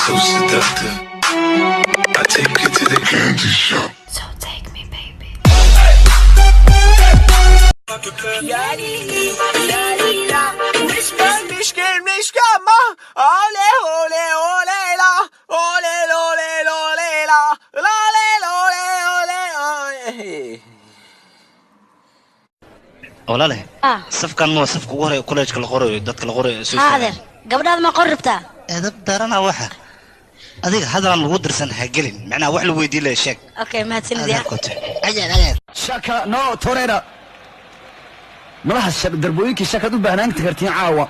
so seductive. I take you to the candy shop. So take me, baby. Gelmiş ama ole ole ole la ole ole ole la ole ole ole ole. walaalahay safkan ma safka ugu horeeya college-ka la qorayo dadka la qorayo soo haadeer gabadhaada ma qorribtaa edab darana waxa adiga hadalan lagu dirsan ha gelin macnaa wax la weydiin la sheeg okay mahadsanidii ajeer shaka no torera malaha shab darbooyinkii shakad u baahnaanta kartiin caawa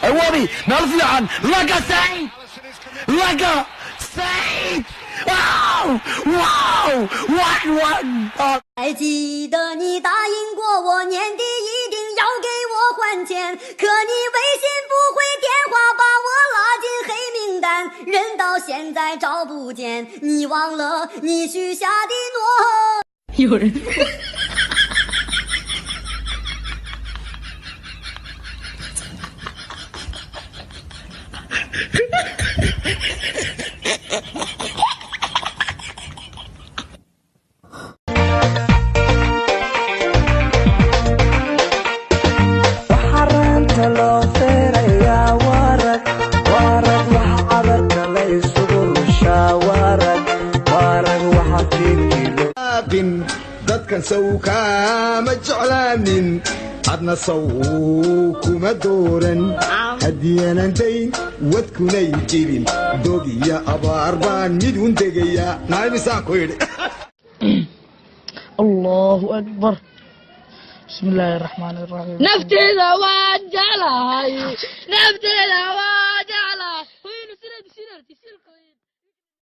awoobi meel fiican laga sayd wow wow what 还记得你答应过我年底一定要给我还钱，可你微信不回电话把我拉进黑名单，人到现在找不见，你忘了你许下的诺。有人dadkan sawkaa ma jeclaanin adna saw kuma dooran haddiyanan dayn wadkunay jirin dog iyo abaar baan mid un degayaa naamisaan ku yidhi allahu akbar بسم الله الرحمن الرحيم نفتي وجعلها وين سيرتي